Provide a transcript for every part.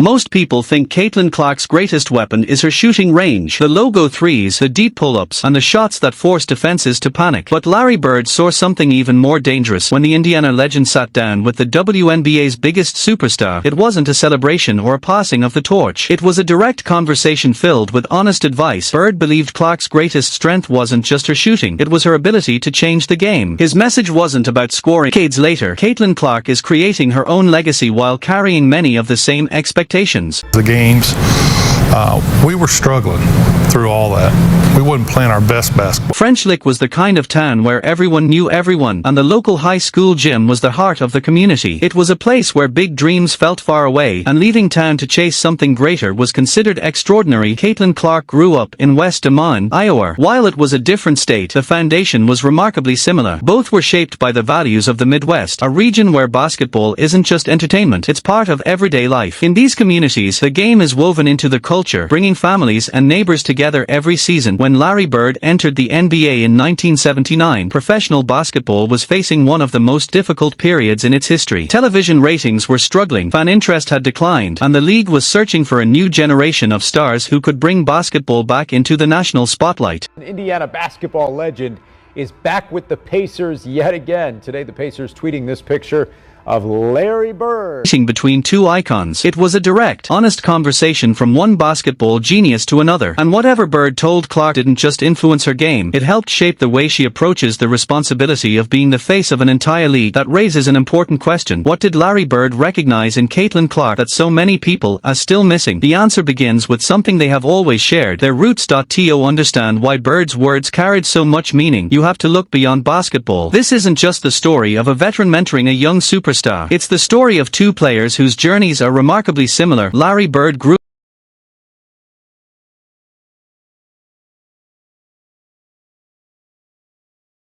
Most people think Caitlin Clark's greatest weapon is her shooting range, the logo threes, the deep pull-ups, and the shots that force defenses to panic. But Larry Bird saw something even more dangerous when the Indiana legend sat down with the WNBA's biggest superstar. It wasn't a celebration or a passing of the torch. It was a direct conversation filled with honest advice. Bird believed Clark's greatest strength wasn't just her shooting, it was her ability to change the game. His message wasn't about scoring. Decades later, Caitlin Clark is creating her own legacy while carrying many of the same expectations. The games, we were struggling through all that. We wasn't playing our best basketball. French Lick was the kind of town where everyone knew everyone, and the local high school gym was the heart of the community. It was a place where big dreams felt far away, and leaving town to chase something greater was considered extraordinary. Caitlin Clark grew up in West Des Moines, Iowa. While it was a different state, the foundation was remarkably similar. Both were shaped by the values of the Midwest, a region where basketball isn't just entertainment, it's part of everyday life. In these communities, the game is woven into the culture, bringing families and neighbors together every season. When Larry Bird entered the NBA in 1979, professional basketball was facing one of the most difficult periods in its history. Television ratings were struggling, fan interest had declined, and the league was searching for a new generation of stars who could bring basketball back into the national spotlight. An Indiana basketball legend is back with the Pacers yet again. Today, the Pacers tweeting this picture of Larry Bird. Between two icons, it was a direct, honest conversation from one basketball genius to another. And whatever Bird told Clark didn't just influence her game, it helped shape the way she approaches the responsibility of being the face of an entire league. That raises an important question. What did Larry Bird recognize in Caitlin Clark that so many people are still missing? The answer begins with something they have always shared, their roots. To understand why Bird's words carried so much meaning, you have to look beyond basketball. This isn't just the story of a veteran mentoring a young superstar. It's the story of two players whose journeys are remarkably similar. Larry Bird grew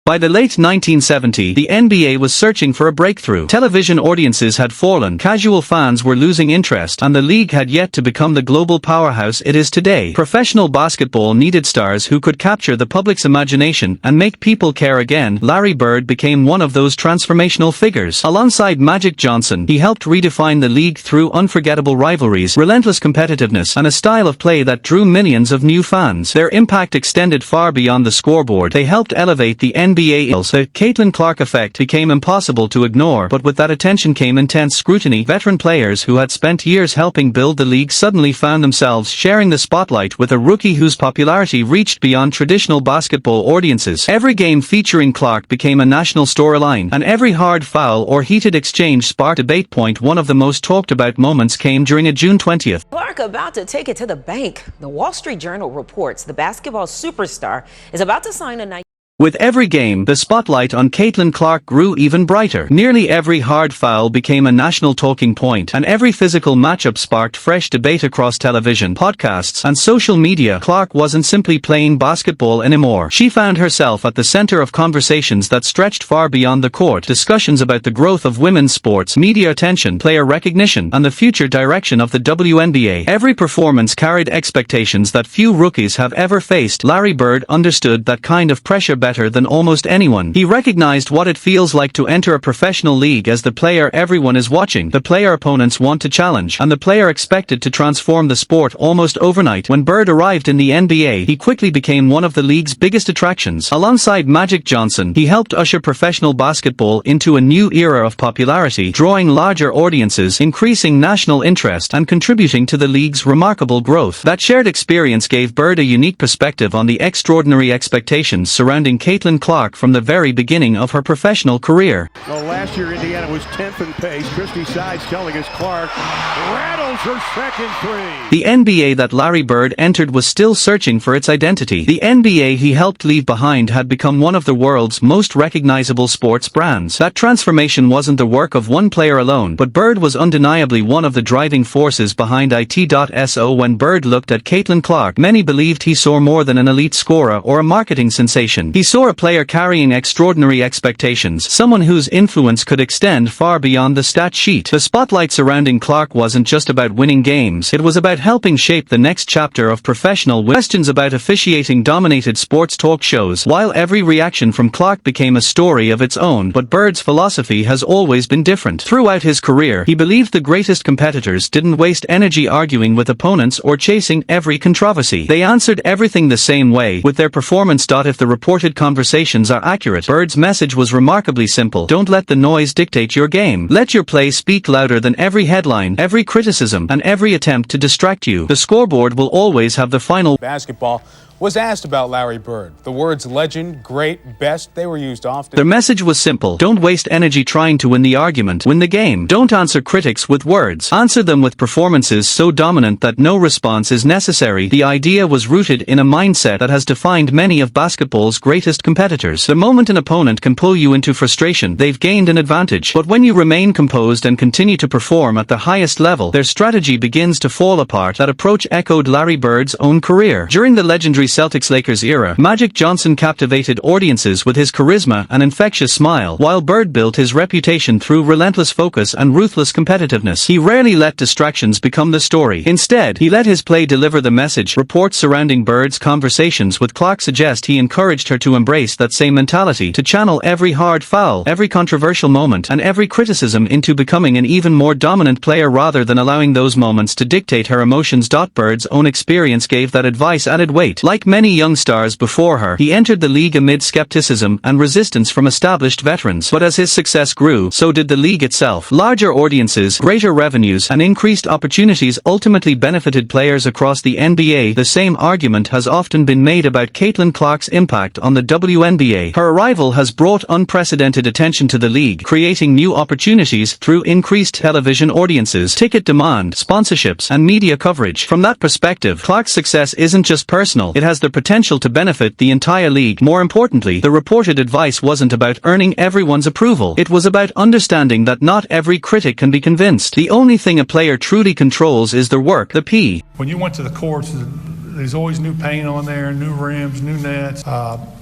By the late 1970s, the NBA was searching for a breakthrough. Television audiences had fallen, casual fans were losing interest, and the league had yet to become the global powerhouse it is today. Professional basketball needed stars who could capture the public's imagination and make people care again. Larry Bird became one of those transformational figures. Alongside Magic Johnson, he helped redefine the league through unforgettable rivalries, relentless competitiveness, and a style of play that drew millions of new fans. Their impact extended far beyond the scoreboard. They helped elevate the NBA. The Caitlin Clark effect became impossible to ignore, but with that attention came intense scrutiny. Veteran players who had spent years helping build the league suddenly found themselves sharing the spotlight with a rookie whose popularity reached beyond traditional basketball audiences. Every game featuring Clark became a national storyline, and every hard foul or heated exchange sparked debate. One of the most talked about moments came during a June 20th. Clark about to take it to the bank. The Wall Street Journal reports the basketball superstar is about to sign a night. With every game, the spotlight on Caitlin Clark grew even brighter. Nearly every hard foul became a national talking point, and every physical matchup sparked fresh debate across television, podcasts, and social media. Clark wasn't simply playing basketball anymore. She found herself at the center of conversations that stretched far beyond the court. Discussions about the growth of women's sports, media attention, player recognition, and the future direction of the WNBA. Every performance carried expectations that few rookies have ever faced. Larry Bird understood that kind of pressure better than almost anyone. He recognized what it feels like to enter a professional league as the player everyone is watching, the player opponents want to challenge, and the player expected to transform the sport almost overnight. When Bird arrived in the NBA, he quickly became one of the league's biggest attractions. Alongside Magic Johnson, he helped usher professional basketball into a new era of popularity, drawing larger audiences, increasing national interest, and contributing to the league's remarkable growth. That shared experience gave Bird a unique perspective on the extraordinary expectations surrounding Caitlin Clark from the very beginning of her professional career. Well, last year Indiana was 10th in pace. Christy Sides telling us Clark rattles her second three. The NBA that Larry Bird entered was still searching for its identity. The NBA he helped leave behind had become one of the world's most recognizable sports brands. That transformation wasn't the work of one player alone, but Bird was undeniably one of the driving forces behind it. When Bird looked at Caitlin Clark, many believed he saw more than an elite scorer or a marketing sensation. He He saw a player carrying extraordinary expectations, someone whose influence could extend far beyond the stat sheet. The spotlight surrounding Clark wasn't just about winning games, it was about helping shape the next chapter of professional questions about officiating dominated sports talk shows, while every reaction from Clark became a story of its own. But Bird's philosophy has always been different. Throughout his career, he believed the greatest competitors didn't waste energy arguing with opponents or chasing every controversy. They answered everything the same way, with their performance. If the reported conversations are accurate, Bird's message was remarkably simple. Don't let the noise dictate your game. Let your play speak louder than every headline, every criticism, and every attempt to distract you. The scoreboard will always have the final basketball was asked about Larry Bird. The words legend, great, best, they were used often. Their message was simple. Don't waste energy trying to win the argument. Win the game. Don't answer critics with words. Answer them with performances so dominant that no response is necessary. The idea was rooted in a mindset that has defined many of basketball's greatest competitors. The moment an opponent can pull you into frustration, they've gained an advantage. But when you remain composed and continue to perform at the highest level, their strategy begins to fall apart. That approach echoed Larry Bird's own career. During the legendary Celtics-Lakers era, Magic Johnson captivated audiences with his charisma and infectious smile, while Bird built his reputation through relentless focus and ruthless competitiveness. He rarely let distractions become the story. Instead, he let his play deliver the message. Reports surrounding Bird's conversations with Clark suggest he encouraged her to embrace that same mentality, to channel every hard foul, every controversial moment, and every criticism into becoming an even more dominant player rather than allowing those moments to dictate her emotions. Bird's own experience gave that advice added weight. Like many young stars before her, he entered the league amid skepticism and resistance from established veterans. But as his success grew, so did the league itself. Larger audiences, greater revenues, and increased opportunities ultimately benefited players across the NBA. The same argument has often been made about Caitlin Clark's impact on the WNBA. Her arrival has brought unprecedented attention to the league, creating new opportunities through increased television audiences, ticket demand, sponsorships, and media coverage. From that perspective, Clark's success isn't just personal, it has the potential to benefit the entire league. More importantly, the reported advice wasn't about earning everyone's approval. It was about understanding that not every critic can be convinced. The only thing a player truly controls is their work, the P. When you went to the courts, there's always new paint on there, new rims, new nets.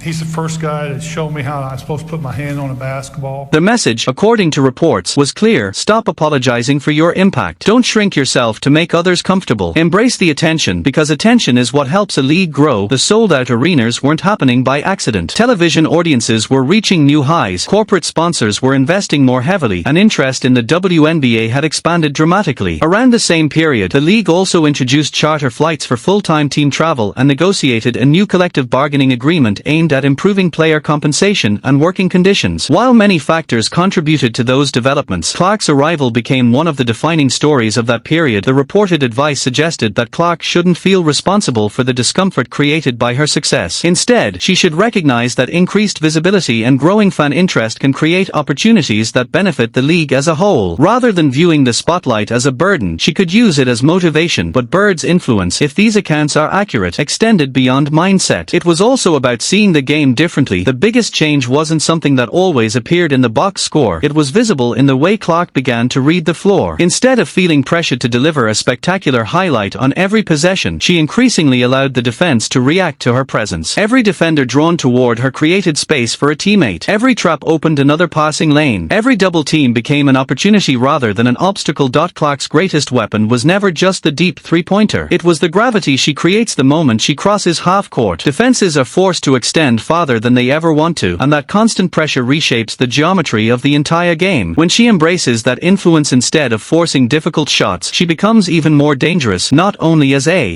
He's the first guy to show me how I'm supposed to put my hand on a basketball. The message, according to reports, was clear. Stop apologizing for your impact. Don't shrink yourself to make others comfortable. Embrace the attention, because attention is what helps a league grow. The sold-out arenas weren't happening by accident. Television audiences were reaching new highs, corporate sponsors were investing more heavily, and interest in the WNBA had expanded dramatically. Around the same period, the league also introduced charter flights for full-time team travel and negotiated a new collective bargaining agreement aimed at improving player compensation and working conditions. While many factors contributed to those developments, Clark's arrival became one of the defining stories of that period. The reported advice suggested that Clark shouldn't feel responsible for the discomfort created by her success. Instead, she should recognize that increased visibility and growing fan interest can create opportunities that benefit the league as a whole. Rather than viewing the spotlight as a burden, she could use it as motivation. But Bird's influence, if these accounts are accurate, extended beyond mindset. It was also about seeing the game differently. The biggest change wasn't something that always appeared in the box score. It was visible in the way Clark began to read the floor. Instead of feeling pressured to deliver a spectacular highlight on every possession, she increasingly allowed the defense to react to her presence. Every defender drawn toward her created space for a teammate. Every trap opened another passing lane. Every double team became an opportunity rather than an obstacle. Clark's greatest weapon was never just the deep three-pointer. It was the gravity she creates the moment she crosses half-court. Defenses are forced to extend farther than they ever want to, and that constant pressure reshapes the geometry of the entire game. When she embraces that influence instead of forcing difficult shots, she becomes even more dangerous, not only as a